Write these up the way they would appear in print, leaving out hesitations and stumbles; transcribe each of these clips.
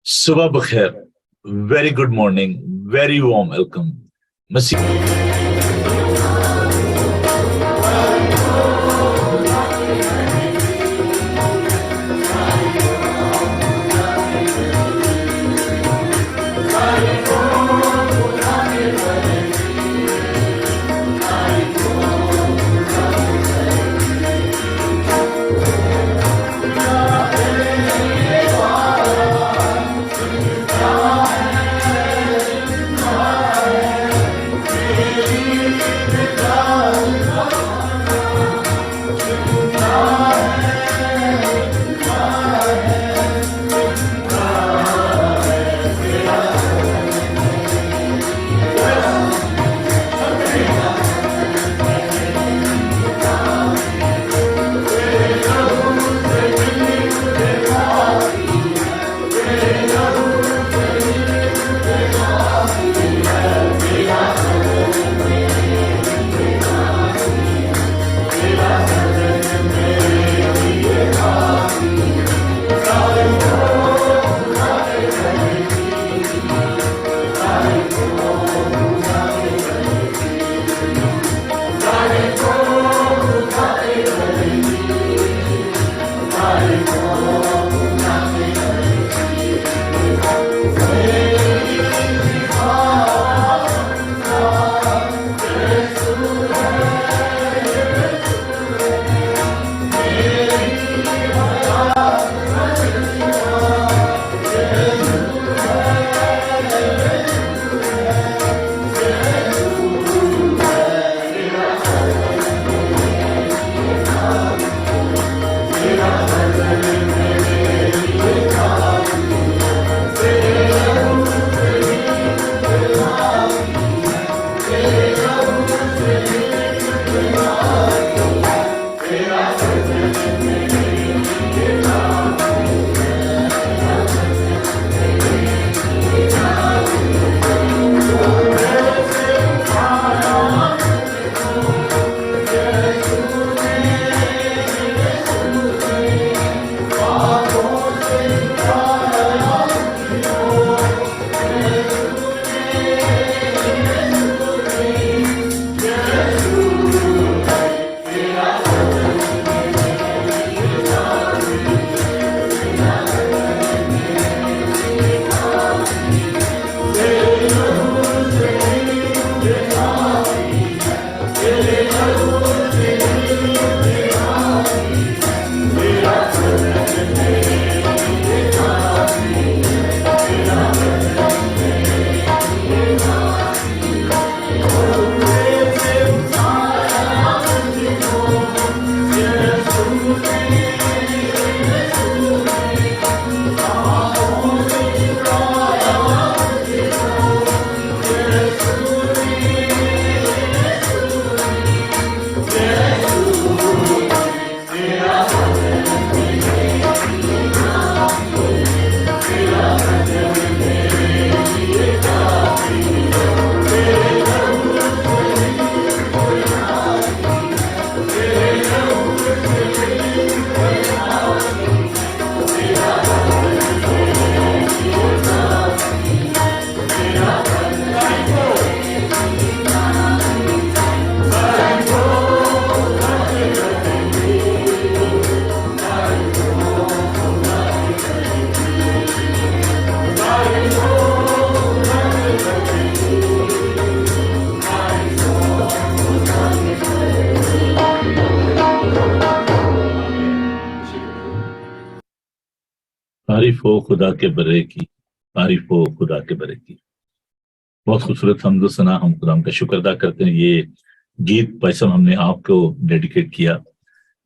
صبح بخیر. Very good morning. Very warm welcome. تعریف ہو خدا کے برے کی، تعریف ہو خدا کے برے کی. بہت خوبصورت حمد و ثنا ہم خدا کا شکر ادا کرتے ہیں. یہ گیت پیسم ہم نے آپ کو ڈیڈیکیٹ کیا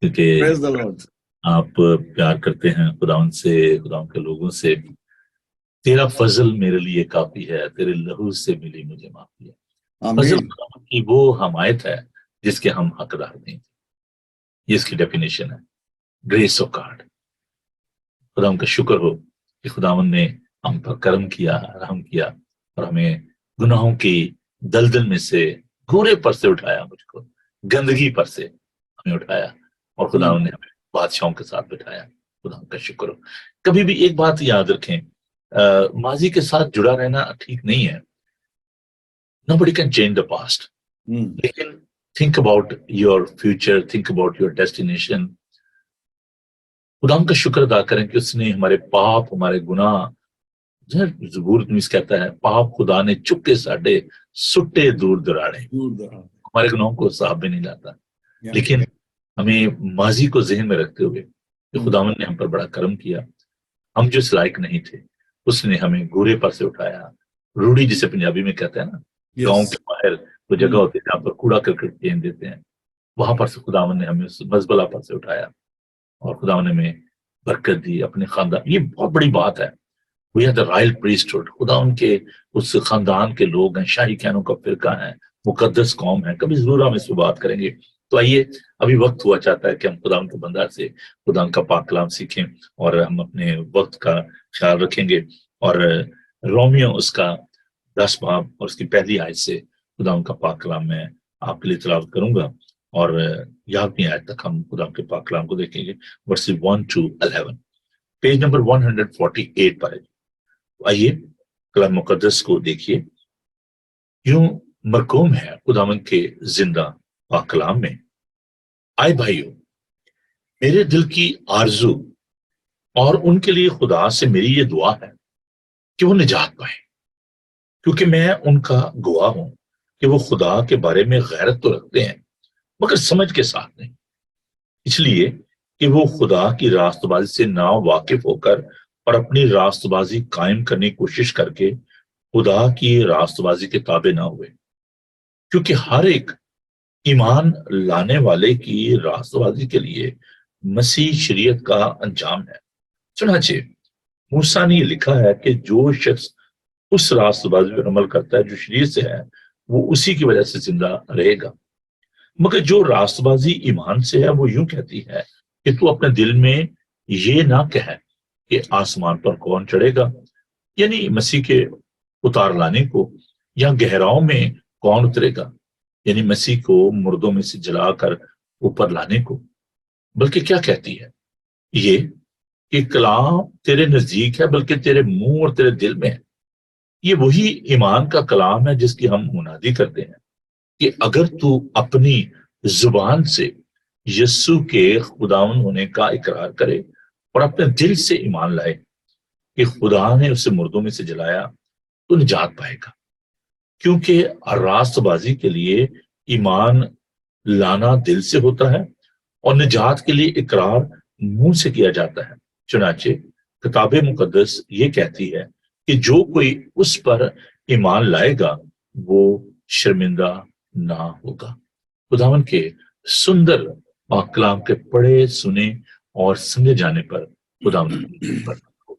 کیونکہ آپ پیار کرتے ہیں خداوند سے، خداوند کے لوگوں سے. تیرا فضل میرے لیے کافی ہے، تیرے لہو سے ملی مجھے معافی ہے. فضل خداوند کی وہ حمایت ہے جس کے ہم حقدار نہیں تھے. یہ اس کی ڈیفینیشن ہے، گریس آف گاڈ. خداوند کا شکر ہو کہ خداوند نے ہم پر کرم کیا، رحم کیا اور ہمیں گناہوں کی دلدل میں سے، گورے پر سے اٹھایا، مجھ کو گندگی پر سے ہمیں اٹھایا اور خداوند نے ہمیں بادشاہوں کے ساتھ بٹھایا. خداوند کا شکر ہو. کبھی بھی ایک بات یاد رکھیں، ماضی کے ساتھ جڑا رہنا ٹھیک نہیں ہے. Nobody can change the past. لیکن think about your future, think about your destination. خدا کا شکر ادا کریں کہ اس نے ہمارے پاپ، ہمارے گناہ، زبور میں کہتا ہے پاپ خدا نے چکے ساڈے سٹے دور دراڑے، ہمارے گناہوں کو صاحب بھی نہیں لاتا. لیکن ہمیں ماضی کو ذہن میں رکھتے ہوئے کہ خداوند نے ہم پر بڑا کرم کیا. ہم جو اس لائق نہیں تھے اس نے ہمیں گورے پر سے اٹھایا. روڑی جسے پنجابی میں کہتے ہیں نا، گاؤں کے باہر وہ جگہ ہوتی ہے جہاں پر کوڑا کرکٹ پھینک دیتے ہیں، وہاں پر سے خداوند نے ہمیں اس مزبلہ پر سے اٹھایا اور خداوند نے ہمیں برکت دی اپنے خاندان. یہ بہت بڑی بات ہے. We are the royal priesthood. خدا ان کے اس خاندان کے لوگ ہیں، شاہی کہنوں کا فرقہ ہے، مقدس قوم ہے. کبھی ضرور ہم اس پہ بات کریں گے. تو آئیے، ابھی وقت ہوا چاہتا ہے کہ ہم خدا ان کے بندہ سے خدا ان کا پاک کلام سیکھیں اور ہم اپنے وقت کا خیال رکھیں گے. اور رومیو اس کا 10 باب اور اس کی پہلی آیت سے خدا ان کا پاک کلام میں آپ کے لیے تلاوت کروں گا، اور 11ویں آیت تک ہم خدا ان کے پاک کلام کو دیکھیں گے، ورسز 1 to 11، پیج نمبر 148 پر ہے. آئیے کلام مقدس کو دیکھیے. یوں مرقوم ہے خداوند کے زندہ پاک کلام میں، آئے بھائیو، میرے دل کی آرزو اور ان کے لیے خدا سے میری یہ دعا ہے کہ وہ نجات پائیں، کیونکہ میں ان کا گواہ ہوں کہ وہ خدا کے بارے میں غیرت تو رکھتے ہیں مگر سمجھ کے ساتھ نہیں، اس لیے کہ وہ خدا کی راست بازی سے نا واقف ہو کر اور اپنی راست بازی قائم کرنے کی کوشش کر کے خدا کی راست بازی کے تابع نہ ہوئے. کیونکہ ہر ایک ایمان لانے والے کی راست بازی کے لیے مسیح شریعت کا انجام ہے. چنانچہ موسیٰ نے یہ لکھا ہے کہ جو شخص اس راست بازی پر عمل کرتا ہے جو شریعت سے ہے، وہ اسی کی وجہ سے زندہ رہے گا. مگر جو راست بازی ایمان سے ہے وہ یوں کہتی ہے کہ تو اپنے دل میں یہ نہ کہے کہ آسمان پر کون چڑھے گا، یعنی مسیح کے اتار لانے کو، یا گہراؤں میں کون اترے گا، یعنی مسیح کو مردوں میں سے جلا کر اوپر لانے کو. بلکہ کیا کہتی ہے یہ کہ کلام تیرے نزدیک ہے، بلکہ تیرے منہ اور تیرے دل میں ہے. یہ وہی ایمان کا کلام ہے جس کی ہم منادی کرتے ہیں کہ اگر تو اپنی زبان سے یسوع کے خداوند ہونے کا اقرار کرے اور اپنے دل سے ایمان لائے کہ خدا نے اسے مردوں میں سے جلایا تو نجات پائے گا. کیونکہ راست بازی کے لیے ایمان لانا دل سے ہوتا ہے اور نجات کے لیے اقرار منہ سے کیا جاتا ہے. چنانچہ کتاب مقدس یہ کہتی ہے کہ جو کوئی اس پر ایمان لائے گا وہ شرمندہ نہ ہوگا. خداوند کے سندر پاک کلام کے پڑھے سنے اور سمجھے جانے پر خداوند ہو.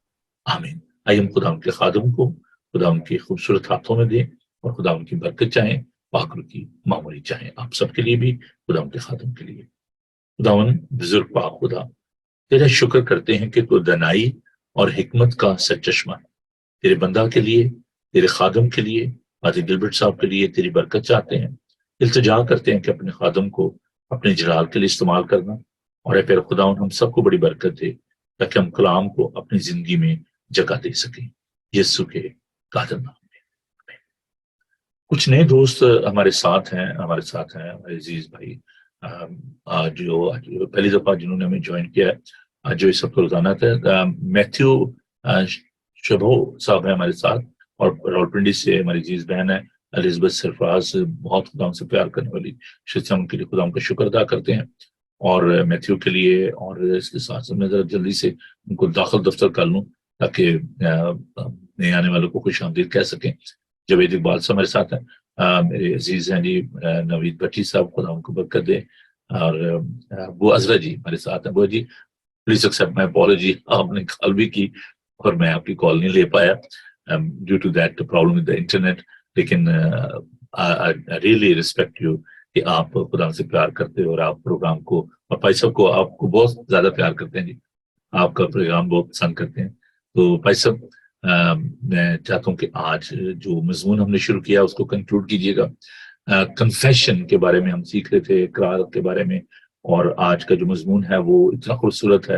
آمین. آئیے ہم خداوند کے خادم کو خداوند کے خوبصورت ہاتھوں میں دیں اور خداوند کی برکت چاہیں، پاک روح کی معمولی چاہیں، آپ سب کے لیے بھی، خداوند کے خادم کے لیے. خداوند بزرگ پاک خدا، تیرا شکر کرتے ہیں کہ تو دانائی اور حکمت کا سرچشمہ ہے. تیرے بندہ کے لیے، تیرے خادم کے لیے، قاضی گلبرٹ صاحب کے لیے تیری برکت چاہتے ہیں. التجا کرتے ہیں کہ اپنے خادم کو اپنے جلال کے لیے استعمال کرنا، اور اے پیر خداوند ہم سب کو بڑی برکت دے تاکہ ہم کلام کو اپنی زندگی میں جگہ دے سکیں. یسوع کے قادر نام میں. کچھ نئے دوست ہمارے ساتھ ہیں ہمارے عزیز بھائی آج پہلی دفعہ جنہوں نے ہمیں جوائن کیا ہے، آج جو اس وقت روزانہ تھا. میتھیو شبھو صاحب ہیں ہمارے ساتھ، اور راولپنڈی سے ہماری عزیز بہن ہے الزبتھ سرفراز، بہت خدا سے پیار کرنے والی شخص، ہم ان کے لیے خدا کا شکر ادا کرتے ہیں. اور میتھیو کے لیے، اور اس کے ساتھ میں ذرا جلدی سے ان کو داخل دفتر کر لوں تاکہ نئے آنے والوں کو خوش آمدید کہہ سکیں. جاوید اقبال صاحب ہمارے ساتھ ہیں، میرے عزیز ہیں جی نوید بٹی صاحب، خدا ان کو برکت دے. اور ابو عزرا جی ہمارے ساتھ ہیں. ابو جی پلیز ایکسپٹ مائی اپالوجی، آپ نے کال بھی کی اور میں آپ کی کال نہیں لے پایا due to that problem with the internet. لیکن ریئلی ریسپیکٹ یو کہ آپ خدا سے پیار کرتے ہو اور آپ پروگرام کو، اور بھائی صاحب کو آپ کو بہت زیادہ پیار کرتے ہیں جی، آپ کا پروگرام بہت پسند کرتے ہیں. تو بھائی صاحب میں چاہتا ہوں کہ آج جو مضمون ہم نے شروع کیا اس کو کنکلوڈ کیجیے گا. کنفیشن کے بارے میں ہم سیکھ رہے تھے، اقرار کے بارے میں، اور آج کا جو مضمون ہے وہ اتنا خوبصورت ہے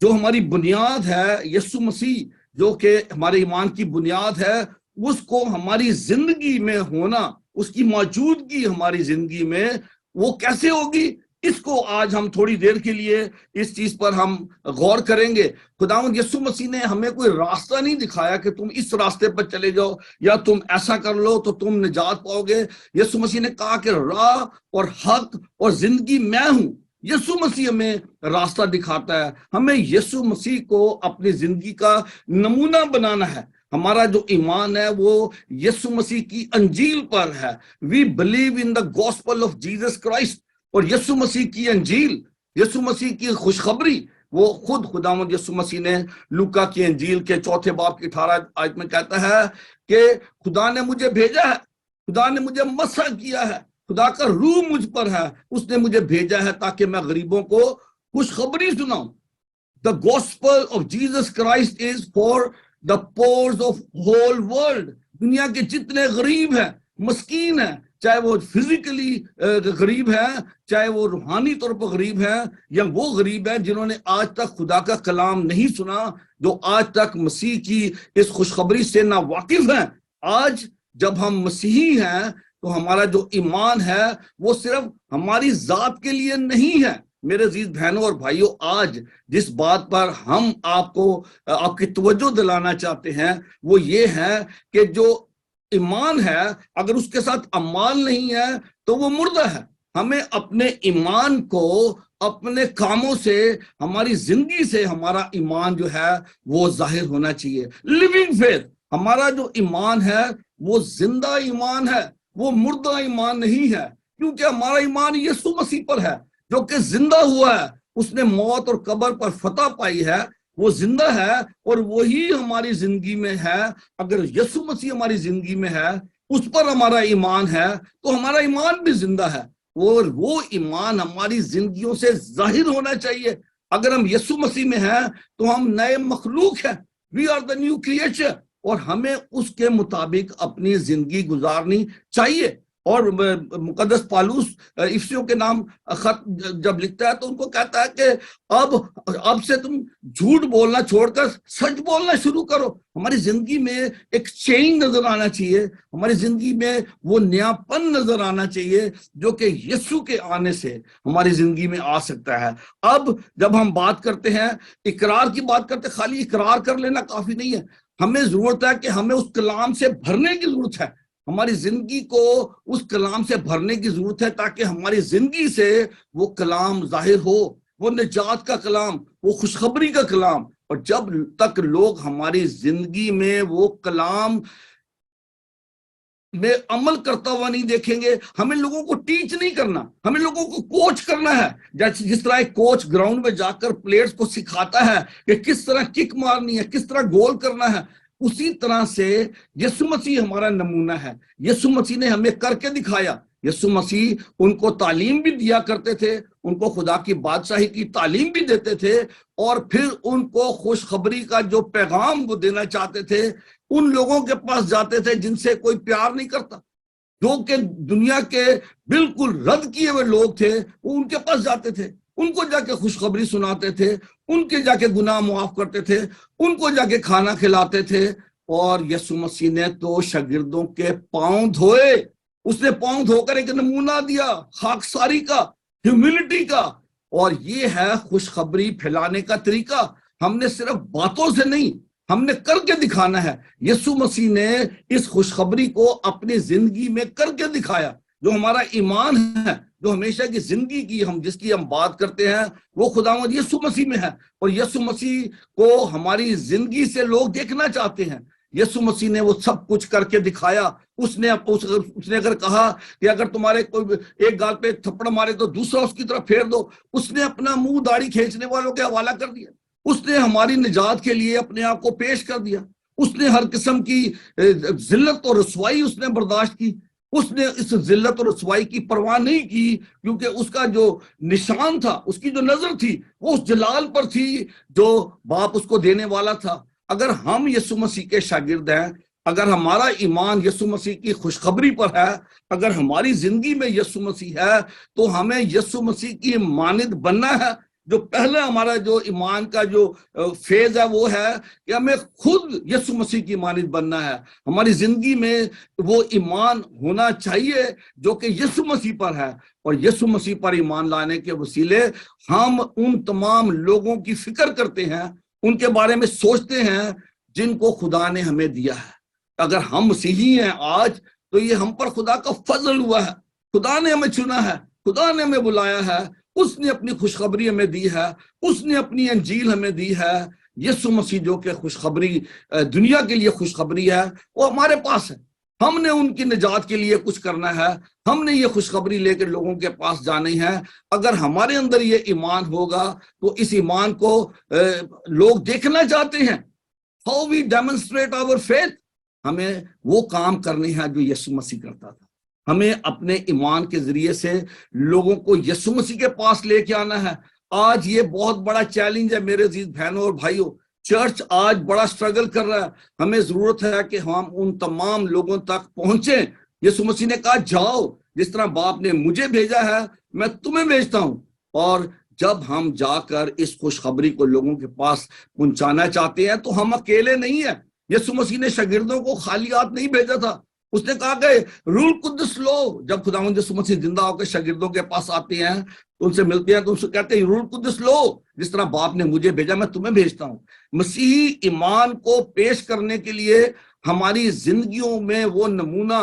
جو ہماری بنیاد ہے یسوع مسیح، جو کہ ہمارے ایمان کی بنیاد ہے، اس کو ہماری زندگی میں ہونا، اس کی موجودگی ہماری زندگی میں وہ کیسے ہوگی، اس کو آج ہم تھوڑی دیر کے لیے اس چیز پر ہم غور کریں گے۔ خداوند یسوع مسیح نے ہمیں کوئی راستہ نہیں دکھایا کہ تم اس راستے پر چلے جاؤ یا تم ایسا کر لو تو تم نجات پاؤ گے۔ یسوع مسیح نے کہا کہ راہ اور حق اور زندگی میں ہوں۔ یسوع مسیح ہمیں راستہ دکھاتا ہے، ہمیں یسوع مسیح کو اپنی زندگی کا نمونہ بنانا ہے۔ ہمارا جو ایمان ہے وہ یسوع مسیح کی انجیل پر ہے۔ We believe in the gospel of Jesus Christ, اور یسوع مسیح کی انجیل، یسوع مسیح کی خوشخبری، وہ خود خداوند یسوع مسیح نے لوکا کی انجیل کے 4 باب کی 18 آیت میں کہتا ہے کہ خدا نے مجھے بھیجا ہے، خدا نے مجھے مسح کیا ہے، خدا کا روح مجھ پر ہے، اس نے مجھے بھیجا ہے تاکہ میں غریبوں کو خوشخبری سناؤں۔ The gospel of Jesus Christ is for the poor of whole world۔ دنیا کے جتنے غریب ہیں، مسکین ہیں، چاہے وہ فزیکلی غریب ہیں، چاہے وہ روحانی طور پر غریب ہیں، یا وہ غریب ہیں جنہوں نے آج تک خدا کا کلام نہیں سنا، جو آج تک مسیح کی اس خوشخبری سے نا واقف ہیں۔ آج جب ہم مسیحی ہیں تو ہمارا جو ایمان ہے وہ صرف ہماری ذات کے لیے نہیں ہے۔ میرے عزیز بہنوں اور بھائیوں، آج جس بات پر ہم آپ کی توجہ دلانا چاہتے ہیں وہ یہ ہے کہ جو ایمان ہے اگر اس کے ساتھ اعمال نہیں ہے تو وہ مردہ ہے۔ ہمیں اپنے ایمان کو اپنے کاموں سے، ہماری زندگی سے ہمارا ایمان جو ہے وہ ظاہر ہونا چاہیے۔ لیونگ فیتھ، ہمارا جو ایمان ہے وہ زندہ ایمان ہے، وہ مردہ ایمان نہیں ہے، کیونکہ ہمارا ایمان یسوع مسیح پر ہے جو کہ زندہ ہوا ہے۔ اس نے موت اور قبر پر فتح پائی ہے، وہ زندہ ہے اور وہی ہماری زندگی میں ہے۔ اگر یسوع مسیح ہماری زندگی میں ہے، اس پر ہمارا ایمان ہے، تو ہمارا ایمان بھی زندہ ہے، اور وہ ایمان ہماری زندگیوں سے ظاہر ہونا چاہیے۔ اگر ہم یسوع مسیح میں ہیں تو ہم نئے مخلوق ہیں، we are the new creature, اور ہمیں اس کے مطابق اپنی زندگی گزارنی چاہیے۔ اور مقدس پالوس افسیوں کے نام خط جب لکھتا ہے تو ان کو کہتا ہے کہ اب سے تم جھوٹ بولنا چھوڑ کر سچ بولنا شروع کرو۔ ہماری زندگی میں ایک چینج نظر آنا چاہیے، ہماری زندگی میں وہ نیا پن نظر آنا چاہیے جو کہ یسوع کے آنے سے ہماری زندگی میں آ سکتا ہے۔ اب جب ہم بات کرتے ہیں، اقرار کی بات کرتے، خالی اقرار کر لینا کافی نہیں ہے، ہمیں ضرورت ہے کہ ہمیں اس کلام سے بھرنے کی ضرورت ہے۔ ہماری زندگی کو اس کلام سے بھرنے کی ضرورت ہے تاکہ ہماری زندگی سے وہ کلام ظاہر ہو، وہ نجات کا کلام، وہ خوشخبری کا کلام۔ اور جب تک لوگ ہماری زندگی میں وہ کلام میں عمل کرتا ہوا نہیں دیکھیں گے، ہمیں لوگوں کو ٹیچ نہیں کرنا، ہمیں لوگوں کو کوچ کرنا ہے۔ جس طرح ایک کوچ گراؤنڈ میں جا کر پلیئرز کو سکھاتا ہے کہ کس طرح کک مارنی ہے، کس طرح گول کرنا ہے، اسی طرح سے یسوع مسیح ہمارا نمونہ ہے۔ یسوع مسیح نے ہمیں کر کے دکھایا۔ یسوع مسیح ان کو تعلیم بھی دیا کرتے تھے، ان کو خدا کی بادشاہی کی تعلیم بھی دیتے تھے، اور پھر ان کو خوشخبری کا جو پیغام وہ دینا چاہتے تھے ان لوگوں کے پاس جاتے تھے جن سے کوئی پیار نہیں کرتا، جو کہ دنیا کے بالکل رد کیے ہوئے لوگ تھے، وہ ان کے پاس جاتے تھے، ان کو جا کے خوشخبری سناتے تھے، ان کے جا کے گناہ معاف کرتے تھے، ان کو جا کے کھانا کھلاتے تھے۔ اور یسوع مسیح نے تو شاگردوں کے پاؤں دھوئے، اس نے پاؤں دھو کر ایک نمونہ دیا خاکساری کا، ہیوملٹی کا۔ اور یہ ہے خوشخبری پھیلانے کا طریقہ۔ ہم نے صرف باتوں سے نہیں، ہم نے کر کے دکھانا ہے۔ یسوع مسیح نے اس خوشخبری کو اپنی زندگی میں کر کے دکھایا۔ جو ہمارا ایمان ہے، جو ہمیشہ کی زندگی کی جس کی ہم بات کرتے ہیں، وہ خداوند یسوع مسیح میں ہے، اور یسوع مسیح کو ہماری زندگی سے لوگ دیکھنا چاہتے ہیں۔ یسوع مسیح نے وہ سب کچھ کر کے دکھایا۔ اس نے اگر کہا کہ اگر تمہارے کوئی ایک گال پہ تھپڑ مارے تو دوسرا اس کی طرف پھیر دو، اس نے اپنا منہ داڑھی کھینچنے والوں کے حوالہ کر دیا۔ اس نے ہماری نجات کے لیے اپنے آپ کو پیش کر دیا۔ اس نے ہر قسم کی ذلت اور رسوائی اس نے برداشت کی۔ اس نے اس ذلت اور رسوائی کی پرواہ نہیں کی، کیونکہ اس کا جو نشان تھا، اس کی جو نظر تھی، وہ اس جلال پر تھی جو باپ اس کو دینے والا تھا۔ اگر ہم یسوع مسیح کے شاگرد ہیں، اگر ہمارا ایمان یسوع مسیح کی خوشخبری پر ہے، اگر ہماری زندگی میں یسوع مسیح ہے، تو ہمیں یسوع مسیح کی مانند بننا ہے۔ جو پہلا ہمارا جو ایمان کا جو فیز ہے وہ ہے کہ ہمیں خود یسوع مسیح کی مانند بننا ہے. ہماری زندگی میں وہ ایمان ہونا چاہیے جو کہ یسوع مسیح پر ہے, اور یسوع مسیح پر ایمان لانے کے وسیلے ہم ان تمام لوگوں کی فکر کرتے ہیں, ان کے بارے میں سوچتے ہیں جن کو خدا نے ہمیں دیا ہے. اگر ہم مسیحی ہیں آج تو یہ ہم پر خدا کا فضل ہوا ہے. خدا نے ہمیں چنا ہے, خدا نے ہمیں بلایا ہے, اس نے اپنی خوشخبری ہمیں دی ہے, اس نے اپنی انجیل ہمیں دی ہے. یسوع مسیح جو کہ خوشخبری دنیا کے لیے خوشخبری ہے وہ ہمارے پاس ہے. ہم نے ان کی نجات کے لیے کچھ کرنا ہے, ہم نے یہ خوشخبری لے کے لوگوں کے پاس جانی ہے. اگر ہمارے اندر یہ ایمان ہوگا تو اس ایمان کو لوگ دیکھنا چاہتے ہیں. How we demonstrate our faith, ہمیں وہ کام کرنے ہیں جو یسوع مسیح کرتا تھا. ہمیں اپنے ایمان کے ذریعے سے لوگوں کو یسوع مسیح کے پاس لے کے آنا ہے. آج یہ بہت بڑا چیلنج ہے میرے عزیز بہنوں اور بھائیوں. چرچ آج بڑا سٹرگل کر رہا ہے. ہمیں ضرورت ہے کہ ہم ان تمام لوگوں تک پہنچیں. یسوع مسیح نے کہا جاؤ, جس طرح باپ نے مجھے بھیجا ہے میں تمہیں بھیجتا ہوں. اور جب ہم جا کر اس خوشخبری کو لوگوں کے پاس پہنچانا چاہتے ہیں تو ہم اکیلے نہیں ہیں. یسوع مسیح نے شاگردوں کو خالی ہاتھ نہیں بھیجا تھا. اس نے کہا کہ روح القدس لو. جب خداوند یسوع مسیح زندہ ہو کے شاگردوں کے پاس آتے ہیں تو ان سے ملتے ہیں تو ان سے کہتے ہیں روح القدس لو, جس طرح باپ نے مجھے بھیجا میں تمہیں بھیجتا ہوں. مسیحی ایمان کو پیش کرنے کے لیے ہماری زندگیوں میں وہ نمونہ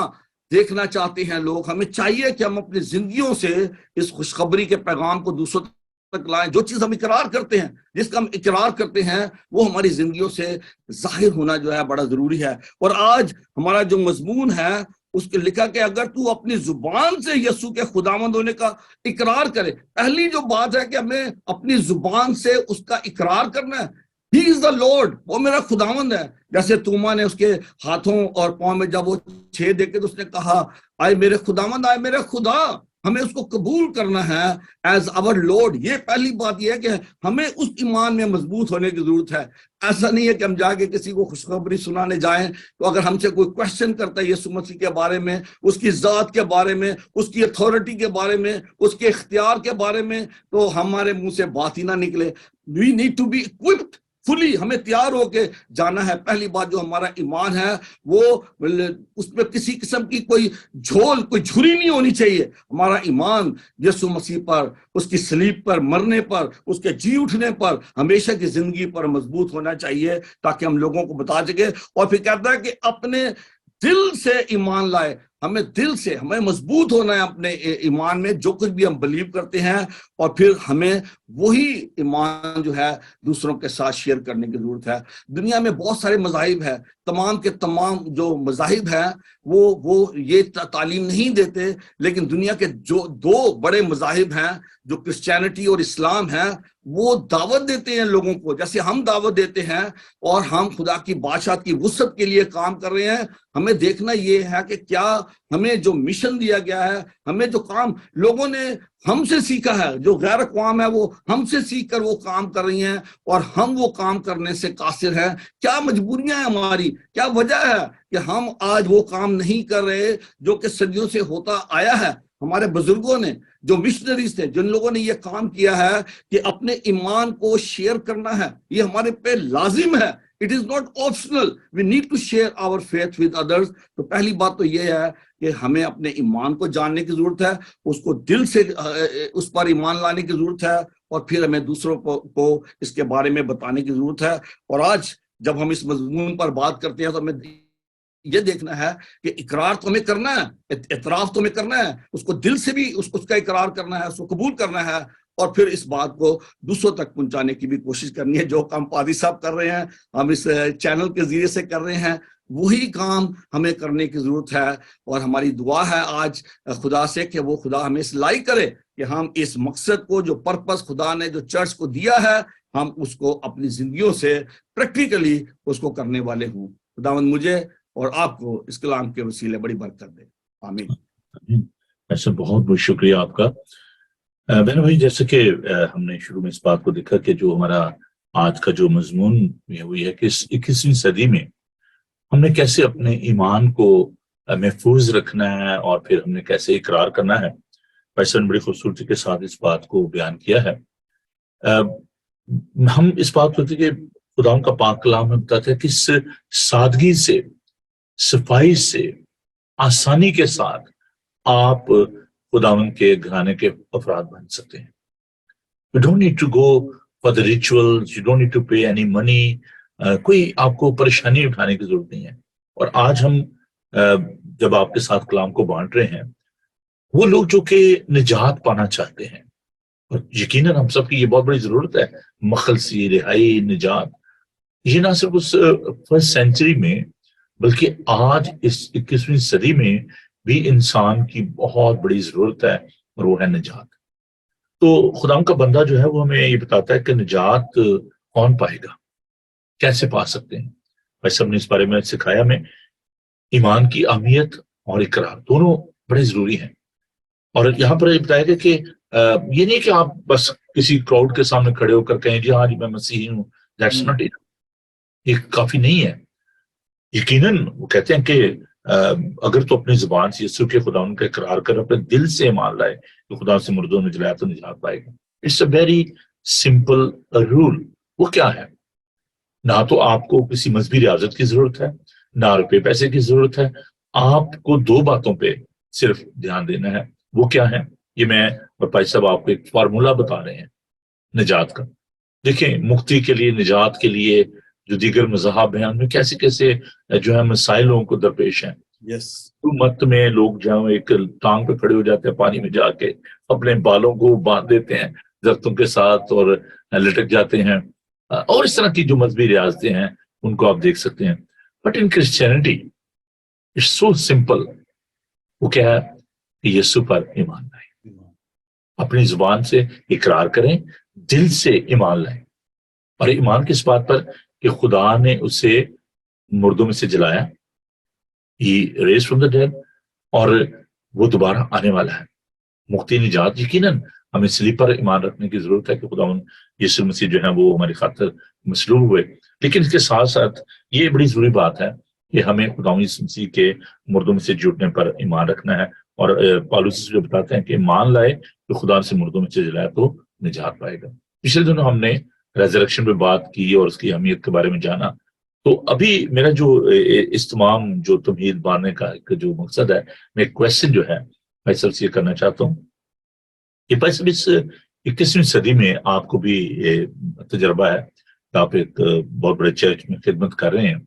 دیکھنا چاہتے ہیں لوگ. ہمیں چاہیے کہ ہم اپنی زندگیوں سے اس خوشخبری کے پیغام کو دوسروں تک لائیں. جو چیز ہم اقرار کرتے ہیں, جس کا ہم اقرار کرتے ہیں, وہ ہماری زندگیوں سے ظاہر ہونا جو ہے بڑا ضروری ہے. اور آج ہمارا جو مضمون ہے اس کے لکھا کہ اگر تو اپنی زبان سے یسوع کے خداوند ہونے کا اقرار کرے. پہلی جو بات ہے کہ ہمیں اپنی زبان سے اس کا اقرار کرنا ہے. He is the Lord, وہ میرا خداوند ہے. جیسے توما نے اس کے ہاتھوں اور پاؤں میں جب وہ چھید دیکھے تو اس نے کہا آئے میرے خداوند, آئے میرے خدا. ہمیں اس کو قبول کرنا ہے ایز آور لارڈ. یہ پہلی بات یہ ہے کہ ہمیں اس ایمان میں مضبوط ہونے کی ضرورت ہے. ایسا نہیں ہے کہ ہم جا کے کسی کو خوشخبری سنانے جائیں تو اگر ہم سے کوئی کوشچن کرتا ہے یسوع مسیح کے بارے میں, اس کی ذات کے بارے میں, اس کی اتھارٹی کے بارے میں, اس کے اختیار کے بارے میں, تو ہمارے منہ سے بات ہی نہ نکلے. We need to be equipped fully. ہمیں تیار ہو کے جانا ہے. پہلی بات جو ہمارا ایمان ہے وہ اس میں کسی قسم کی کوئی جھول, کوئی جھری نہیں ہونی چاہیے. ہمارا ایمان یسوع مسیح پر, اس کی صلیب پر مرنے پر, اس کے جی اٹھنے پر, ہمیشہ کی زندگی پر مضبوط ہونا چاہیے تاکہ ہم لوگوں کو بتا سکے. اور پھر کہتا ہے کہ اپنے دل سے ایمان لائے. ہمیں دل سے, ہمیں مضبوط ہونا ہے اپنے ایمان میں, جو کچھ بھی ہم بلیو کرتے ہیں, اور پھر ہمیں وہی ایمان جو ہے دوسروں کے ساتھ شیئر کرنے کی ضرورت ہے. دنیا میں بہت سارے مذاہب ہیں, تمام کے تمام جو مذاہب ہیں وہ یہ تعلیم نہیں دیتے, لیکن دنیا کے جو دو بڑے مذاہب ہیں جو کرسچینٹی اور اسلام ہیں وہ دعوت دیتے ہیں لوگوں کو, جیسے ہم دعوت دیتے ہیں, اور ہم خدا کی بادشاہت کی وسعت کے لیے کام کر رہے ہیں. ہمیں دیکھنا یہ ہے کہ کیا ہمیں جو مشن دیا گیا ہے, ہمیں جو کام لوگوں نے ہم سے سیکھا ہے, جو غیر اقوام ہے وہ ہم سے سیکھ کر وہ کام کر رہی ہیں, اور ہم وہ کام کرنے سے قاصر ہیں. کیا مجبوریاں ہیں ہماری, کیا وجہ ہے کہ ہم آج وہ کام نہیں کر رہے جو کہ صدیوں سے ہوتا آیا ہے. ہمارے بزرگوں نے, جو مشنریز تھے, جن لوگوں نے یہ کام کیا ہے کہ اپنے ایمان کو شیئر کرنا ہے, یہ ہمارے پہ لازم ہے. It is not optional. We need to share our faith with others. تو پہلی بات تو یہ ہے کہ ہمیں اپنے ایمان کو جاننے کی ضرورت ہے, اس کو دل سے اس پر ایمان لانے کی ضرورت ہے, اور پھر ہمیں دوسروں کو اس کے بارے میں بتانے کی ضرورت ہے. اور آج جب ہم اس مضمون پر بات کرتے ہیں تو ہمیں یہ دیکھنا ہے کہ اقرار تو ہمیں کرنا ہے, اعتراف تو ہمیں کرنا ہے, اس کو دل سے بھی اس کا اقرار کرنا ہے, اس کو قبول کرنا ہے, اور پھر اس بات کو دوسروں تک پہنچانے کی بھی کوشش کرنی ہے. جو کام پادری صاحب کر رہے ہیں, ہم اس چینل کے ذریعے سے کر رہے ہیں, وہی کام ہمیں کرنے کی ضرورت ہے. اور ہماری دعا ہے آج خدا سے کہ وہ خدا ہمیں اس لائق کرے کہ ہم اس مقصد کو, جو پرپس خدا نے جو چرچ کو دیا ہے, ہم اس کو اپنی زندگیوں سے پریکٹیکلی اس کو کرنے والے ہوں. خداوند مجھے اور آپ کو اس کلام کے وسیلے بڑی برکت دے. آمین. ایسا بہت بہت شکریہ آپ کا. بہن بھائی, جیسے کہ ہم نے شروع میں اس بات کو دیکھا کہ جو ہمارا آج کا جو مضمون ہوئی ہے کہ اس 21ویں صدی میں ہم نے کیسے اپنے ایمان کو محفوظ رکھنا ہے, اور پھر ہم نے کیسے اقرار کرنا ہے. بھائی صاحب نے بڑی خوبصورتی کے ساتھ اس بات کو بیان کیا ہے. ہم اس بات کو کہ خدا کا پاک کلام میں بتاتا ہے کہ اس سادگی سے، صفائی سے، آسانی کے ساتھ آپ خداوند کے گھرانے کے افراد بن سکتے ہیں. You don't need to go for the rituals, you don't need to pay any money. کوئی آپ کو پریشانی اٹھانے کی ضرورت نہیں ہے. اور آج ہم جب آپ کے ساتھ کلام کو بانٹ رہے ہیں، وہ لوگ جو کہ نجات پانا چاہتے ہیں، اور یقیناً ہم سب کی یہ بہت بڑی ضرورت ہے، مخلصی، رہائی، نجات. یہ نہ صرف اس فرسٹ سینچری میں بلکہ آج اس 21ویں صدی میں بھی انسان کی بہت بڑی ضرورت ہے، اور وہ ہے نجات. تو خدا کا بندہ جو ہے وہ ہمیں یہ بتاتا ہے کہ نجات کون پائے گا، کیسے پا سکتے ہیں. بھائی صاحب نے اس بارے میں سکھایا ہمیں ایمان کی اہمیت اور اقرار دونوں بڑے ضروری ہیں. اور یہاں پر یہ بتایا گیا کہ یہ نہیں کہ آپ بس کسی کراؤڈ کے سامنے کھڑے ہو کر کہیں جی ہاں جی میں مسیحی ہوں، دیٹس ناٹ اٹ. یہ کافی نہیں ہے. یقیناً وہ کہتے ہیں کہ اگر تو اپنی زبان سے یسوع کے خدا ان کا اقرار کر اپنے دل سے ایمان لائے کہ خدا سے مردوں نے جلایا تو نجات پائے گا. It's a very simple rule. وہ کیا ہے؟ نہ تو آپ کو کسی مذہبی ریاضت کی ضرورت ہے، نہ روپے پیسے کی ضرورت ہے. آپ کو دو باتوں پہ صرف دھیان دینا ہے. وہ کیا ہے؟ یہ میں اور بھائی صاحب آپ کو ایک فارمولا بتا رہے ہیں نجات کا. دیکھیں مکتی کے لیے، نجات کے لیے جو دیگر مذاہب ہیں ان میں کیسے کیسے جو ہے مسائلوں کو درپیش ہیں. مت میں لوگ جو ہے ایک ٹانگ پہ کھڑے ہو جاتے ہیں، پانی میں جا کے اپنے بالوں کو باندھ دیتے ہیں درختوں کے ساتھ اور لٹک جاتے ہیں. اور اس طرح کی جو مذہبی ریاستیں ہیں ان کو آپ دیکھ سکتے ہیں. But in Christianity it's so simple. وہ کیا ہے کہ یسوع پر ایمان لائیں، اپنی زبان سے اقرار کریں، دل سے ایمان لائیں. اور ایمان کس بات پر؟ کہ خدا نے اسے مردوں میں سے جلایا، ہی ریز فرام دا ڈیڈ، اور وہ دوبارہ آنے والا ہے. مکتی نجات یقیناً ہمیں سلیپ پر ایمان رکھنے کی ضرورت ہے کہ خدا یسوع مسیح جو ہے وہ ہماری خاطر مصلوب ہوئے. لیکن اس کے ساتھ ساتھ یہ بڑی ضروری بات ہے کہ ہمیں خدا یسوع مسیح کے مردوں میں سے جٹنے پر ایمان رکھنا ہے. اور پالوس جو بتاتے ہیں کہ مان لائے کہ خدا سے مردوں میں سے جلایا تو نجات پائے گا. پچھلے دنوں ہم نے ریزریکشن پہ بات کی اور اس کی اہمیت کے بارے میں جانا. تو ابھی میرا جو اس تمام جو تمہید باندھنے کا جو مقصد ہے، میں ایک کویسچن جو ہے بھائی صاحب سے یہ کرنا چاہتا ہوں کہ بھائی صاحب اس 21ویں صدی میں آپ کو بھی یہ تجربہ ہے کہ آپ ایک بہت بڑے چرچ میں خدمت کر رہے ہیں.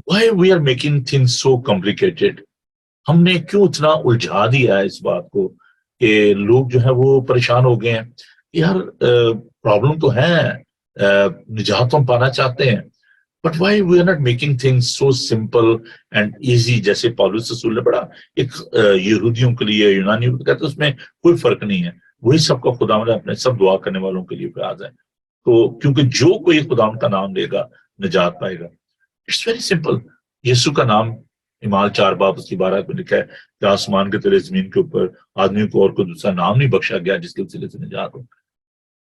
Why we are making things so complicated؟ ہم نے کیوں اتنا الجھا دیا ہے اس بات کو کہ لوگ جو ہے وہ پریشان ہو گئے ہیں. یار پرابلم تو ہے، نجات ہم پانا چاہتے ہیں، but why we are not making things so simple and easy. جیسے پالوس رسول نے پڑھا ایک یہودیوں کے لیے، یونانیوں کو کہتے اس میں کوئی فرق نہیں ہے، وہی سب کا خدا نے اپنے سب دعا کرنے والوں کے لیے فراز ہے. تو کیونکہ جو کوئی خدا کا نام لے گا نجات پائے گا. It's very simple. یسوع کا نام اعمال 4 باب اس کی 12 میں لکھا ہے کہ آسمان کے تلے زمین کے اوپر آدمی کو اور کوئی دوسرا نام نہیں بخشا گیا جس کے وسیلے سے نجات ہو.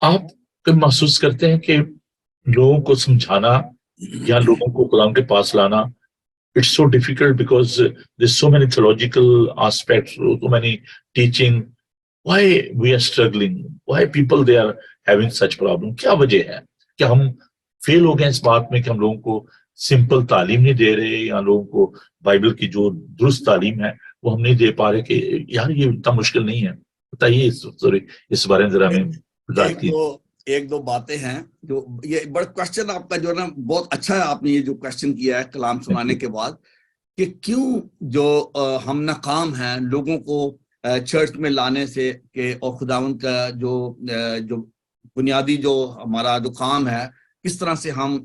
آپ کب محسوس کرتے ہیں کہ لوگوں کو سمجھانا یا لوگوں کو قرآن کے پاس لانا it's so difficult because there so many theological aspects, so many teaching. Why we are struggling? Why people they are having such problem? کیا وجہ ہے؟ کہ ہم فیل ہو گئے اس بات میں کہ ہم لوگوں کو سمپل تعلیم نہیں دے رہے، یا لوگوں کو بائبل کی جو درست تعلیم ہے وہ ہم نہیں دے پا رہے کہ یار یہ اتنا مشکل نہیں ہے. بتائیے اس بارے میں ذرا ہمیں. ایک دو باتیں ہیں جو یہ بڑا کوشچن آپ کا جو ہے نا بہت اچھا ہے. آپ نے یہ جو کوشچن کیا ہے کلام سنانے کے بعد کہ کیوں جو ہم ناکام ہیں لوگوں کو چرچ میں لانے سے کہ اور خداوند کا جو بنیادی جو ہمارا جو کام ہے کس طرح سے ہم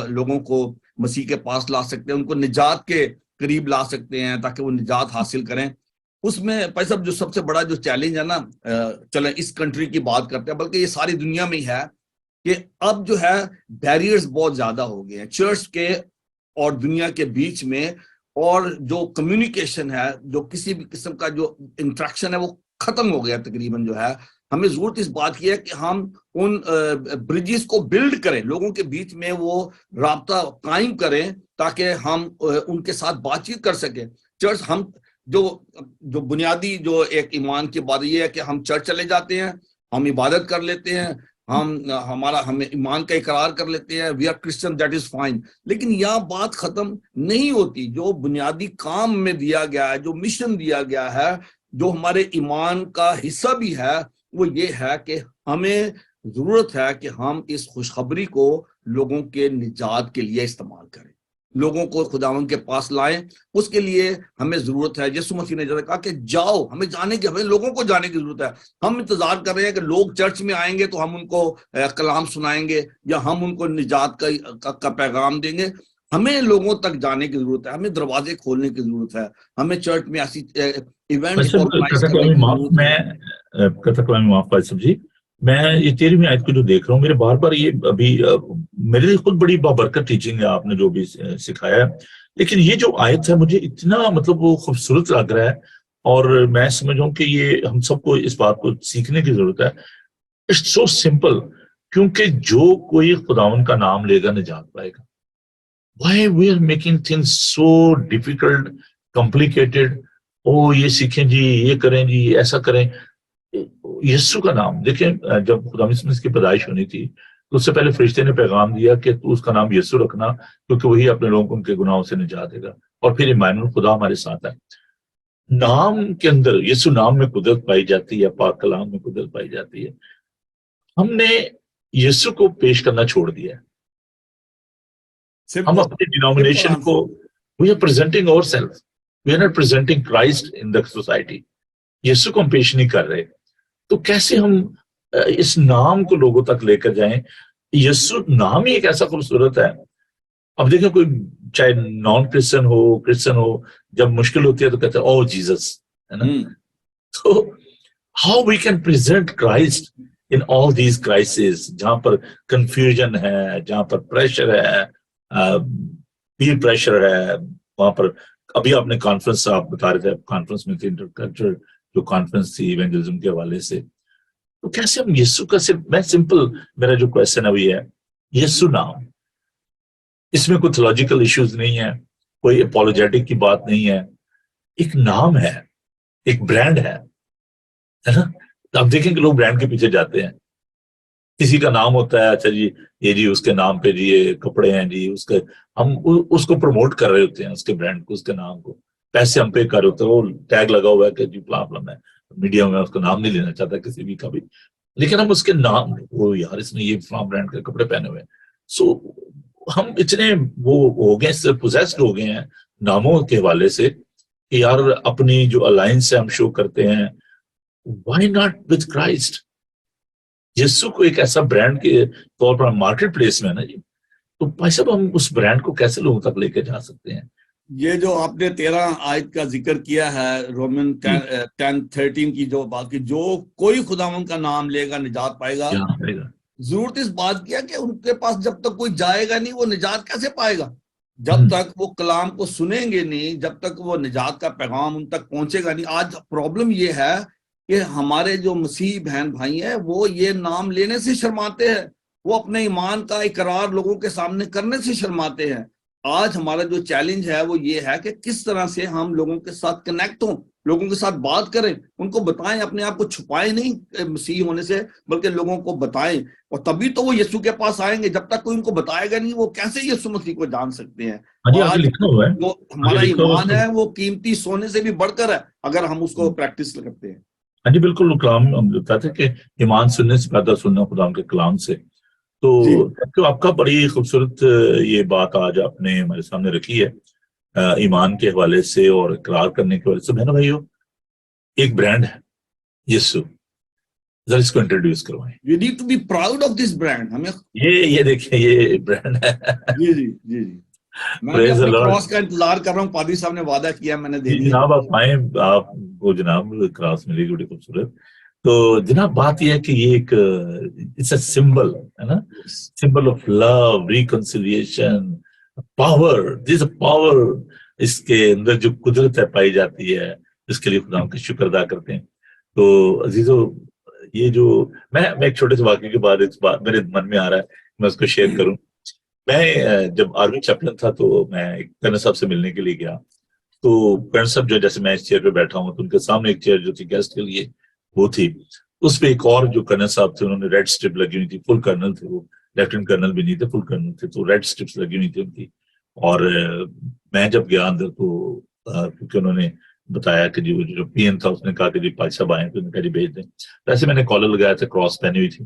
لوگوں کو مسیح کے پاس لا سکتے ہیں، ان کو نجات کے قریب لا سکتے ہیں تاکہ وہ نجات حاصل کریں. اس میں بھائی صاحب جو سب سے بڑا جو چیلنج ہے نا، چلیں اس کنٹری کی بات کرتے ہیں بلکہ یہ ساری دنیا میں ہی ہے کہ اب جو ہے بیریئرز بہت زیادہ ہو گئے ہیں چرچ کے اور دنیا کے بیچ میں، اور جو کمیونیکیشن ہے، جو کسی بھی قسم کا جو انٹریکشن ہے وہ ختم ہو گیا تقریباً. جو ہے ہمیں ضرورت اس بات کی ہے کہ ہم ان برجز کو بلڈ کریں، لوگوں کے بیچ میں وہ رابطہ قائم کریں تاکہ ہم ان کے ساتھ بات چیت کر سکیں. چرچ ہم جو بنیادی جو ایک ایمان کی بات یہ ہے کہ ہم چرچ چلے جاتے ہیں، ہم عبادت کر لیتے ہیں، ہم ایمان کا اقرار کر لیتے ہیں, we are Christian, that is fine. لیکن یہاں بات ختم نہیں ہوتی. جو بنیادی کام میں دیا گیا ہے, جو مشن دیا گیا ہے, جو ہمارے ایمان کا حصہ بھی ہے, وہ یہ ہے کہ ہمیں ضرورت ہے کہ ہم اس خوشخبری کو لوگوں کے نجات کے لیے استعمال کریں, لوگوں کو خداوند کے پاس لائیں. اس کے لیے ہمیں ضرورت ہے. یسوع مسیح نے جیسے کہا کہ جاؤ, ہمیں جانے کی, ہمیں لوگوں کو جانے کی ضرورت ہے. ہم انتظار کر رہے ہیں کہ لوگ چرچ میں آئیں گے تو ہم ان کو کلام سنائیں گے یا ہم ان کو نجات کا پیغام دیں گے. ہمیں لوگوں تک جانے کی ضرورت ہے, ہمیں دروازے کھولنے کی ضرورت ہے, ہمیں چرچ میں ایسی ایونٹ آرگنائز کرنے کی ضرورت ہے. کتھک معاف فائز صاحب جی, میں یہ 13ویں آیت کو جو دیکھ رہا ہوں, میرے بار بار یہ ابھی میرے لیے خود بڑی بابرکت ٹیچنگ ہے آپ نے جو بھی سکھایا ہے, لیکن یہ جو آیت ہے مجھے اتنا مطلب وہ خوبصورت لگ رہا ہے, اور میں سمجھ رہا ہوں کہ یہ ہم سب کو اس بات کو سیکھنے کی ضرورت ہے. اٹس سو سمپل, کیونکہ جو کوئی خداون کا نام لے گا نجات پائے گا. Why we are making things so difficult, complicated. او یہ سیکھیں جی, یہ کریں جی, ایسا کریں. یسوع کا نام دیکھیں, جب خدا مسیح کی پیدائش ہونی تھی تو اس سے پہلے فرشتے نے پیغام دیا کہ تو اس کا نام یسوع رکھنا, کیونکہ وہی اپنے لوگوں کو ان کے گناہوں سے نجات دے گا. اور پھر ایمانویل, خدا ہمارے ساتھ ہے. نام کے اندر, یسوع نام میں قدرت پائی جاتی ہے, پاک کلام میں قدرت پائی جاتی ہے. ہم نے یسوع کو پیش کرنا چھوڑ دیا ہے. ہم اپنی ڈینومینیشن کو, we are presenting ourselves, we are not presenting Christ in the society. یسوع کو ہم پیش نہیں کر رہے. تو کیسے ہم اس نام کو لوگوں تک لے کر جائیں؟ یسوع نام ہی ایک ایسا خوبصورت ہے. اب دیکھیں کوئی چاہے نان کرسچن ہو, کرسچن ہو, جب مشکل ہوتی ہے تو کہتے ہیں او جیزس, ہے نا. تو how we can present Christ in all these crises, جہاں پر کنفیوژن ہے, جہاں پر پریشر ہے, پیر پریشر ہے, وہاں پر ابھی آپ نے کانفرنس آپ بتا رہے تھے, کانفرنس میں تھی, انٹرکلچر جو کانفرنس تھی ایونجلزم کے حوالے سے. تو کیسے ہم یسوع کا صرف, میں سمپل میرا جو کوشچن ہے وہ یہ ہے, یسوع نام, اس میں کوئی تھیولوجیکل ایشوز نہیں ہے, کوئی اپولوجیٹک کی بات نہیں ہے, ایک نام ہے, ایک برانڈ ہے نا. آپ دیکھیں کہ لوگ برانڈ کے پیچھے جاتے ہیں. کسی کا نام ہوتا ہے, اچھا جی یہ جی اس کے نام پہ جی یہ کپڑے ہیں جی, اس کے ہم اس کو پروموٹ کر رہے ہوتے ہیں, اس کے برانڈ کو, اس کے نام کو, پیسے ہم پے کر رہے ہوتے ہیں. وہ ٹیگ لگا ہوا ہے کہ جی پلام ہے, میڈیا میں اس کا نام نہیں لینا چاہتا کسی بھی کا بھی, لیکن ہم اس کے نام, وہ یار اس نے یہ فلام برانڈ کے کپڑے پہنے ہوئے ہیں. سو ہم اتنے وہ ہو گئے, پوزیسڈ ہو گئے ہیں ناموں کے حوالے سے کہ یار اپنی جو الائنس ہے ہم شو کرتے ہیں. Why not with Christ? یسوع کو ایک ایسا برانڈ کے طور پر مارکیٹ پلیس میں ہے نا جی. تو بھائی صاحب ہم اس برانڈ کو کیسے لوگوں تک لے کے جا سکتے ہیں؟ یہ جو آپ نے 13 آیت کا ذکر کیا ہے, رومن 10:13 کی جو بات کی, جو کوئی خداوند کا نام لے گا نجات پائے گا. ضرورت اس بات کی ہے کہ ان کے پاس جب تک کوئی جائے گا نہیں, وہ نجات کیسے پائے گا؟ جب تک وہ کلام کو سنیں گے نہیں, جب تک وہ نجات کا پیغام ان تک پہنچے گا نہیں. آج پرابلم یہ ہے کہ ہمارے جو مسیح بہن بھائی ہیں وہ یہ نام لینے سے شرماتے ہیں, وہ اپنے ایمان کا اقرار لوگوں کے سامنے کرنے سے شرماتے ہیں. آج ہمارا جو چیلنج ہے وہ یہ ہے کہ کس طرح سے ہم لوگوں کے ساتھ کنیکٹ ہوں, لوگوں کے ساتھ بات کریں, ان کو بتائیں, اپنے آپ کو چھپائیں نہیں مسیح ہونے سے, بلکہ لوگوں کو بتائیں. اور تبھی تو وہ یسوع کے پاس آئیں گے. جب تک کوئی ان کو بتائے گا نہیں, وہ کیسے یسوع مسیح کو جان سکتے ہیں؟ آج جو ہمارا ایمان ہے وہ قیمتی سونے سے بھی بڑھ کر ہے اگر ہم اس کو پریکٹس کرتے ہیں. ہاں جی بالکل, کلام ہم بتاتے کہ ایمان سننے سے پیدا سننا خدا کے کلام سے. تو آپ کا بڑی خوبصورت یہ بات آج آپ نے ہمارے سامنے رکھی ہے ایمان کے حوالے سے اور اقرار کرنے کے حوالے سے. بہنوں بھائیو, ایک برانڈ ہے یسوع, ذرا اس کو انٹروڈیوس کروائیں. You need to be proud of this brand. ہمیں یہ دیکھیں, یہ برانڈ ہے. جی جی جی جی, میں اپنے کراس کا انتظار کر رہا ہوں. پادری صاحب نے وعدہ کیا, میں نے دے دیا. جناب آپ آئیں, آپ کو جناب کراس ملے گی بڑی خوبصورت. تو جناب بات یہ ہے کہ یہ ایک اٹس اے سمبل ہے نا, symbol of love, reconciliation, power. This power, اس کے اندر جو قدرت ہے پائی جاتی ہے, اس کے لیے خدا کا شکر ادا کرتے ہیں. تو عزیزو, یہ جو میں ایک چھوٹے سے واقعے کے بعد اس بات میرے من میں آ رہا ہے, میں اس کو شیئر کروں. میں جب آرمی چیپلن تھا تو میں ایک کرنل صاحب سے ملنے کے لیے گیا. تو کرنل صاحب جو, جیسے میں اس چیئر پہ بیٹھا ہوں تو ان کے سامنے ایک چیئر جو تھی گیسٹ کے لیے وہ تھی. اس پہ ایک اور جو کرنل صاحب تھے انہوں نے ریڈ اسٹرپ لگی ہوئی تھی, فل کرنل تھے وہ, لیفٹیننٹ کرنل بھی نہیں تھے, فل کرنل تھے, تو ریڈ اسٹرپس لگی ہوئی تھی ان کی. اور میں جب گیا اندر تو کیونکہ انہوں نے بتایا کہ جی وہ جو پی ایم تھا اس نے کہا کہ جی بھائی صاحب آئے تو انہوں نے کہا جی بھیج دیں. ویسے میں نے کالر لگایا تھا, کراس پہنی ہوئی تھی,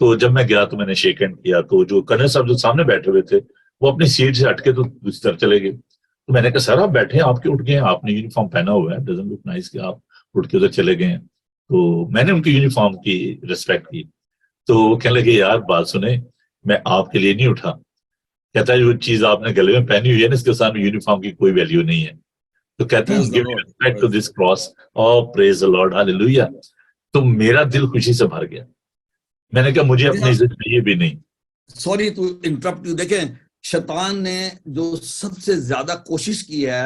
تو جب میں گیا تو میں نے شیک ہینڈ کیا, تو جو کرنل صاحب جو سامنے بیٹھے ہوئے تھے وہ اپنی سیٹ سے ہٹ کے تو دوسری طرف چلے گئے. تو میں نے کہا سر آپ بیٹھے ہیں, آپ کیوں اٹھ گئے ہیں, آپ نے یونیفارم پہنا ہوا ہے, ڈزنٹ لک نائس کہ آپ اٹھ کے ادھر چلے گئے ہیں. تو میں نے ان کی یونیفارم کی ریسپیکٹ کی. تو وہ کہنے لگے یار بات سنیں, میں آپ کے لیے نہیں اٹھا, کہتا ہے جو چیز آپ نے گلے میں پہنی ہوئی ہے نا اس کے سامنے یونیفارم کی کوئی ویلیو نہیں ہے. تو کہتے ہیں give respect to this cross. Oh, praise the Lord, hallelujah. تو میرا دل خوشی سے بھر گیا. میں نے کہا مجھے اپنی عزت چاہیے بھی نہیں. Sorry to interrupt you. دیکھیں شیطان نے جو سب سے زیادہ کوشش کی ہے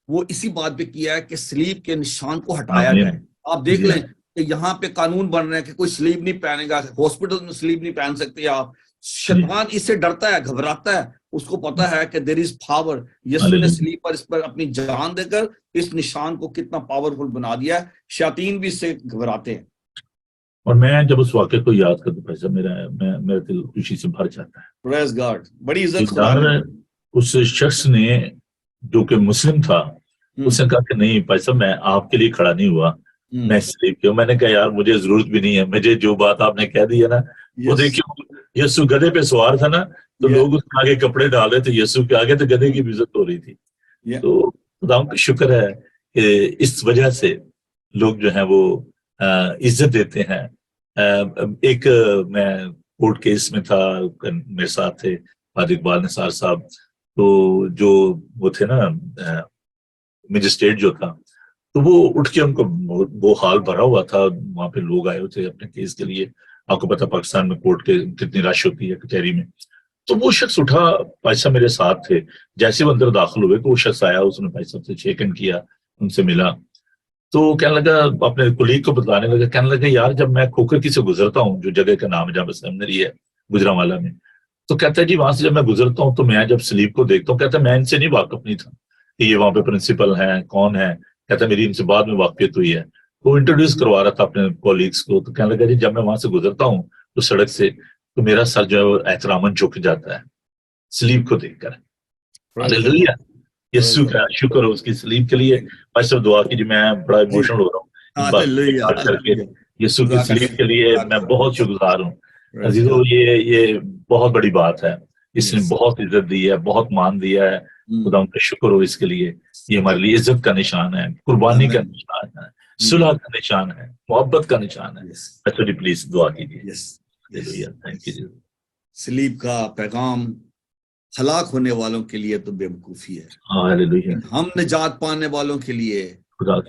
وہ اسی بات پہ کیا ہے کہ سلیب کے نشان کو ہٹایا جائے. آپ دیکھ لیں کہ یہاں پہ قانون بن رہے ہیں کہ کوئی سلیب نہیں پہنے گا, ہاسپٹل میں سلیب نہیں پہن سکتے آپ. شیطان اس سے ڈرتا ہے, گھبراتا ہے, اس کو پتا ہے کہ دیر از پاور. یسوع نے سلیب پر اس پر اپنی جان دے کر اس نشان کو کتنا پاورفل بنا دیا ہے, شیاطین بھی اس سے گھبراتے ہیں. اور میں جب اس واقعے کو یاد کرتا ہوں پیسہ میرا دل خوشی سے بھر جاتا ہے. پریز گاڈ, بڑی عزت خدا نے. اس شخص نے جو کہ مسلم تھا اس نے کہا کہ نہیں بھائی صاحب میں آپ کے لیے کھڑا نہیں ہوا, میں سلیب کیوں. میں نے کہا یار مجھے ضرورت بھی نہیں ہے, مجھے جو بات آپ نے کہہ دی ہے نا وہ دیکھیے یسوع گدھے پہ سوار تھا نا تو لوگ اس کے آگے کپڑے ڈال رہے تھے, یسوع کے آگے تو گدھے کی بھی عزت ہو رہی تھی. تو خدا کا شکر ہے کہ اس وجہ سے لوگ جو ہیں وہ عزت دیتے ہیں. ایک میں کورٹ کیس میں تھا, میرے ساتھ تھے قاضی اقبال نثار صاحب, تو جو وہ تھے نا مجسٹریٹ جو تھا, تو وہ اٹھ کے ان کو وہ حال بھرا ہوا تھا, وہاں پہ لوگ آئے ہوئے تھے اپنے کیس کے لیے. آپ کو پتا پاکستان میں کورٹ کے کتنی رش ہوتی ہے کچہری میں. تو وہ شخص اٹھا, بھائی صاحب میرے ساتھ تھے, جیسے وہ اندر داخل ہوئے تو وہ شخص آیا, اس نے بھائی صاحب سے شیک ہینڈ کیا, ان سے ملا. تو کہنے لگا اپنے کولیگ کو بتلانے لگا, کہنے لگا یار جب میں کھوکر کی سے گزرتا ہوں, جو جگہ کا نام ہے جہاں سیمنری ہے گجرانوالا میں, تو کہتا ہے جی وہاں سے جب میں گزرتا ہوں تو میں جب سلیب کو دیکھتا ہوں, کہتا ہے میں ان سے نہیں واقف نہیں تھا کہ یہ وہاں پہ پرنسپل ہیں کون ہے, کہتا ہے میری ان سے بعد میں واقفیت ہوئی ہے. وہ انٹروڈیوس کروا رہا تھا اپنے کولیگس کو, تو کہنے لگا جی جب میں وہاں سے گزرتا ہوں تو سڑک سے, تو میرا سر جو ہے وہ احتراماً جھک جاتا ہے سلیب کو دیکھ کر. ہاللیلویا, یسوع کا شکر ہو اس کی سلیب کے لیے. بھائی صاحب دعا کیجیے, میں بڑا ایموشنل ہو رہا ہوں اس بات کر کے. یسوع کی سلیب کے لیے میں بہت شکر گزار ہوں. عزیزو یہ بہت بڑی بات ہے, اس نے بہت عزت دی ہے, بہت مان دیا ہے. خدا ان کا شکر ہو اس کے لیے. یہ ہمارے لیے عزت کا نشان ہے, قربانی کا نشان ہے, صلح کا نشان ہے, محبت کا نشان ہے. پلیز دعا کیجیے. سلیب کا پیغام ہلاک ہونے والوں کے لیے تو بے وقوفی ہے, ہم نجات پانے والوں کے لیے خدا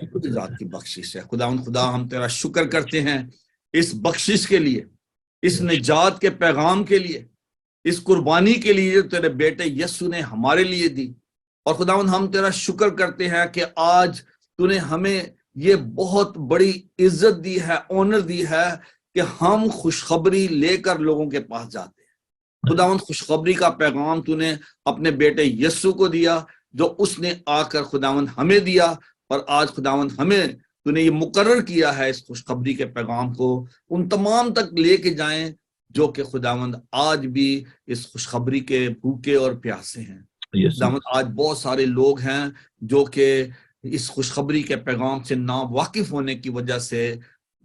کی بخشش ہے. خدا ہم تیرا شکر کرتے ہیں اس بخشش کے لیے, اس نجات کے پیغام کے لیے, اس قربانی کے لیے جو تیرے بیٹے یسوع نے ہمارے لیے دی. اور خداوند ہم تیرا شکر کرتے ہیں کہ آج تو نے ہمیں یہ بہت بڑی عزت دی ہے, آنر دی ہے کہ ہم خوشخبری لے کر لوگوں کے پاس جاتے ہیں. خداوند خوشخبری کا پیغام تو نے اپنے بیٹے یسوع کو دیا, جو اس نے آ کر خداوند ہمیں دیا. اور آج خداوند ہمیں تو نے یہ مقرر کیا ہے اس خوشخبری کے پیغام کو ان تمام تک لے کے جائیں جو کہ خداوند آج بھی اس خوشخبری کے بھوکے اور پیاسے ہیں. خداوند آج بہت سارے لوگ ہیں جو کہ اس خوشخبری کے پیغام سے نا واقف ہونے کی وجہ سے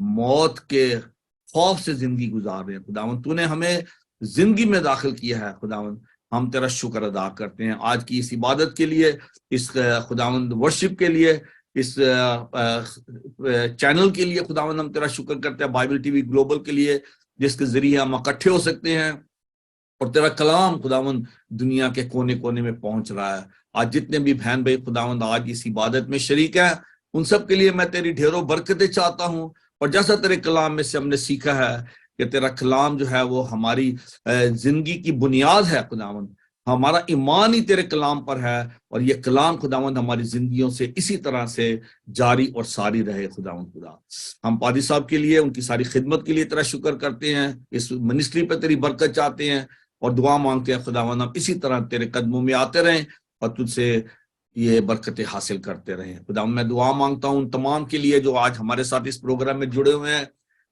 موت کے خوف سے زندگی گزار رہے ہیں. خداوند تو نے ہمیں زندگی میں داخل کیا ہے. خداوند ہم تیرا شکر ادا کرتے ہیں آج کی اس عبادت کے لیے, اس خداوند ورشپ کے لیے, اس چینل کے لیے. خداوند ہم تیرا شکر کرتے ہیں بائبل ٹی وی گلوبل کے لیے, جس کے ذریعے ہم اکٹھے ہو سکتے ہیں اور تیرا کلام خداوند دنیا کے کونے کونے میں پہنچ رہا ہے. آج جتنے بھی بہن بھائی خداوند آج اس عبادت میں شریک ہیں, ان سب کے لیے میں تیری ڈھیروں برکتیں چاہتا ہوں. اور جیسا تیرے کلام میں سے ہم نے سیکھا ہے کہ تیرا کلام جو ہے وہ ہماری زندگی کی بنیاد ہے. خداوند ہمارا ایمان ہی تیرے کلام پر ہے, اور یہ کلام خداوند ہماری زندگیوں سے اسی طرح سے جاری اور ساری رہے. خداوند خدا ہم پادری صاحب کے لیے, ان کی ساری خدمت کے لیے تیرا شکر کرتے ہیں, اس منسٹری پہ تیری برکت چاہتے ہیں اور دعا مانگتے ہیں خداوند ہم اسی طرح تیرے قدموں میں آتے رہیں اور تجھ سے یہ برکتیں حاصل کرتے رہیں. خداوند میں دعا مانگتا ہوں ان تمام کے لیے جو آج ہمارے ساتھ اس پروگرام میں جڑے ہوئے ہیں,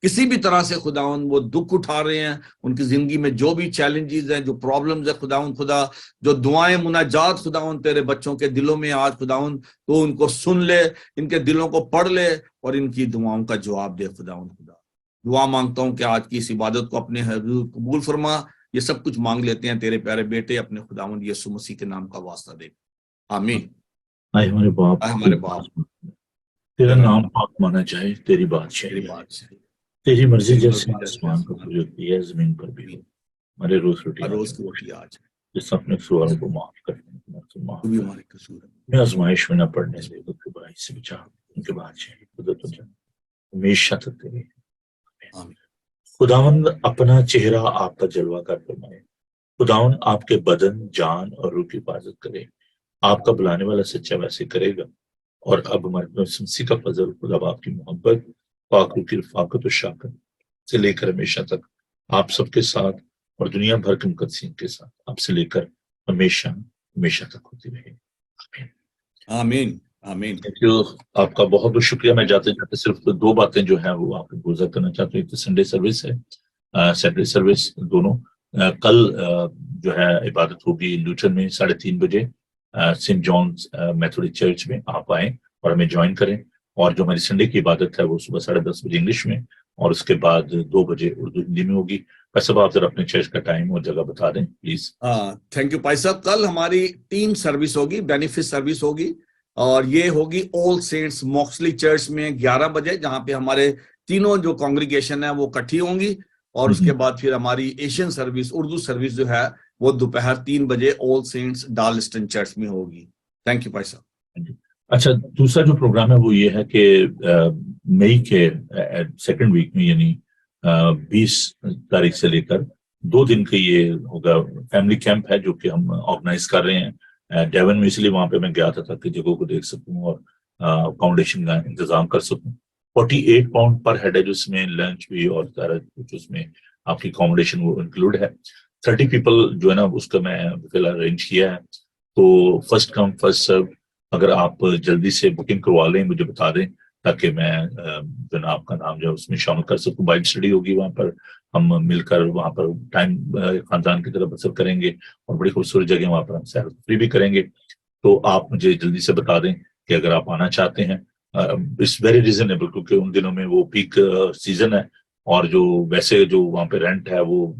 کسی بھی طرح سے خداوند وہ دکھ اٹھا رہے ہیں، ان کی زندگی میں جو بھی چیلنجز ہیں، جو پرابلمز ہیں خداوند خدا، جو دعائیں مناجات خداوند تیرے بچوں کے دلوں میں آج خداوند تو ان کو سن لے، ان کے دلوں کو پڑھ لے اور ان کی دعاؤں کا جواب دے خداوند خدا۔ دعا مانگتا ہوں کہ آج کی اس عبادت کو اپنے حضور قبول فرما۔ یہ سب کچھ مانگ لیتے ہیں تیرے پیارے بیٹے اپنے خداوند یسوع مسیح کے نام کا واسطہ دے، آمین۔ اے ہمارے باپ، اے ہمارے باپ، تیرا نام پاک مانا جائے، تیری بادشاہی تیری آئے، بات سے تیری مرضی تیری جیسے مرضی جیسے آسمان پر آسمان پوری ہوتی ہے زمین پر بھی ہو۔ ہمارے روز روٹی ہر روز آج کی روٹی آج ہے، جس اپنے سوالوں کو معاف کر دیں، تو معاف بھی کر ہمارے قصور ہے۔ میں آزمائش میں نہ پڑنے دے، تو کہ برائی سے بچا، ان کے بادشاہی قدرت و جلال ہمیشہ تک تیری۔ آمین۔ خداوند اپنا چہرہ آپ کا جلوہ کر فرمائے، خداوند آپ کے بدن، جان اور روح کی حفاظت کرے۔ آپ کا بلانے والا سچا ویسے کرے گا، اور اب ہمارے مسیح کا فضل، خدا باپ کی محبت، پاک روح کی رفاقت و شفقت سے لے کر ہمیشہ تک آپ سب کے ساتھ اور دنیا بھر کے مقدسین کے ساتھ آپ سے لے کر ہمیشہ ہمیشہ تک ہوتی رہے۔ آمین۔ آمین آمین۔ تھینک یو، آپ کا بہت بہت شکریہ۔ میں جاتے جاتے صرف دو باتیں جو ہیں وہ آپ کو گزر کرنا چاہتا ہوں۔ ایک تو سنڈے سروس ہے، سیٹرڈے سروس دونوں۔ کل جو ہے عبادت ہوگی لوٹن میں 3:30 بجے سینٹ جانس میتھوڈسٹ چرچ میں۔ آپ آئیں اور ہمیں جوائن کریں، اور جو ہماری سنڈے کی عبادت ہے وہ صبح 10:30 بجے انگلش میں، اور اس کے بعد 2 بجے اردو ہندی میں ہوگی۔ ویسے آپ ذرا اپنے چرچ کا ٹائم اور جگہ بتا دیں پلیز۔ تھینک یو بھائی صاحب۔ کل ہماری ٹیم سروس ہوگی، بینیفٹ سروس ہوگی، اور یہ ہوگی آل سینٹس موکسلی چرچ میں 11 بجے، جہاں پہ ہمارے تینوں جو کانگریگیشن ہیں وہ اکٹھی ہوں گی، اور اس کے بعد پھر ہماری ایشین سروس، اردو سروس جو ہے وہ دوپہر 3 بجے آل سینٹس ڈارلسٹن چرچ میں ہوگی۔ تھینک یو بھائی صاحب۔ اچھا، دوسرا جو پروگرام ہے وہ یہ ہے کہ مئی کے سیکنڈ ویک میں، یعنی 20 تاریخ سے لے کر 2 دن کا یہ ہوگا فیملی کیمپ ہے، جو کہ ہم آرگنائز کر رہے ہیں ڈیون میں۔ اس لیے وہاں پہ میں گیا تھا تاکہ جگہوں کو دیکھ سکوں اور اکاموڈیشن کا انتظام کر سکوں۔ 48 پاؤنڈ پر ہیڈ ہے، جو اس میں لنچ بھی اور سارا کچھ اس میں آپ کی اکاموڈیشن وہ انکلوڈ ہے۔ 30 پیپل جو ہے نا اس کا میں فی الحال ارینج کیا ہے، تو فرسٹ کم فرسٹ سرو۔ اگر آپ جلدی سے بکنگ کروا لیں مجھے بتا دیں، تاکہ میں جو نا آپ کا نام جو ہے اس میں شامل کر سکوں۔ بائبل اسٹڈی ہوگی وہاں پر، ہم مل کر وہاں پر ٹائم خاندان کی طرف بسر کریں گے، اور بڑی خوبصورت جگہ وہاں پر ہم سیر و تفریح بھی کریں گے۔ تو آپ مجھے جلدی سے بتا دیں کہ اگر آپ آنا چاہتے ہیں۔ اٹس ویری ریزنیبل، کیونکہ ان دنوں میں وہ پیک سیزن ہے، اور جو ویسے جو وہاں پہ رینٹ ہے وہ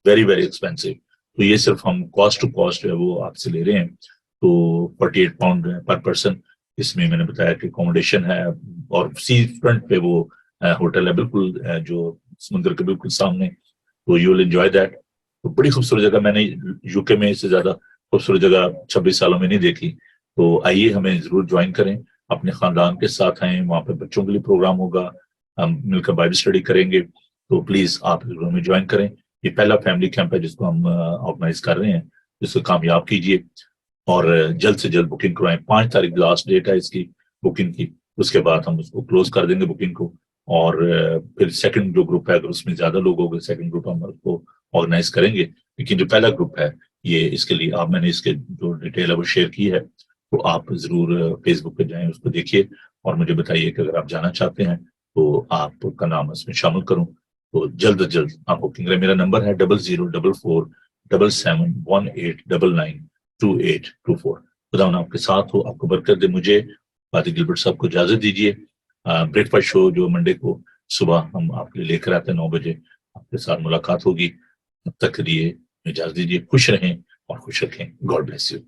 ویری ویری ایکسپینسو، تو یہ صرف ہم کاسٹ ٹو کاسٹ جو ہے وہ آپ سے لے رہے ہیں۔ تو 48 پاؤنڈ پر پرسن، اس میں نے بتایا کہ اکاموڈیشن ہے، اور سی فرنٹ پہ وہ ہوٹل ہے، بالکل جو سمندر کے بالکل سامنے، تو یو ول انجوائے دیٹ۔ تو بڑی خوبصورت جگہ، میں نے یو کے میں اس سے زیادہ خوبصورت جگہ 26 سالوں میں نہیں دیکھی۔ تو آئیے، ہمیں ضرور جوائن کریں، اپنے خاندان کے ساتھ آئیں۔ وہاں پہ بچوں کے لیے پروگرام ہوگا، ہم مل کر بائبل اسٹڈی کریں گے، تو پلیز آپ ضرور ہمیں جوائن کریں۔ یہ پہلا فیملی کیمپ ہے جس کو ہم آرگنائز کر رہے ہیں، جس کو کامیاب کیجیے، اور جلد سے جلد بکنگ کروائیں۔ 5 تاریخ لاسٹ ڈیٹ ہے اس کی بکنگ کی، اس کے بعد ہم اس کو کلوز کر دیں گے بکنگ کو، اور پھر سیکنڈ جو گروپ ہے اگر اس میں زیادہ لوگ ہو گئے، سیکنڈ گروپ ہم اس کو آرگنائز کریں گے۔ لیکن جو پہلا گروپ ہے یہ، اس کے لیے آپ، میں نے اس کے جو ڈیٹیل ہے وہ شیئر کی ہے، تو آپ ضرور فیس بک پہ جائیں، اس کو دیکھیے، اور مجھے بتائیے کہ اگر آپ جانا چاہتے ہیں تو آپ کا نام اس میں شامل کروں، تو جلد از جلد آپ بکنگ کریں۔ میرا نمبر ہے 00447719928224۔ خدا آپ کے ساتھ ہو، آپ کو برکت دے۔ مجھے پادری گلبرٹ صاحب کو اجازت دیجیے۔ بریک فاسٹ شو جو منڈے کو صبح ہم آپ کے لیے لے کر آتے ہیں 9 بجے، آپ کے ساتھ ملاقات ہوگی۔ تب تک کے لیے اجازت دیجیے۔ خوش رہیں اور خوش رکھیں۔ God bless you.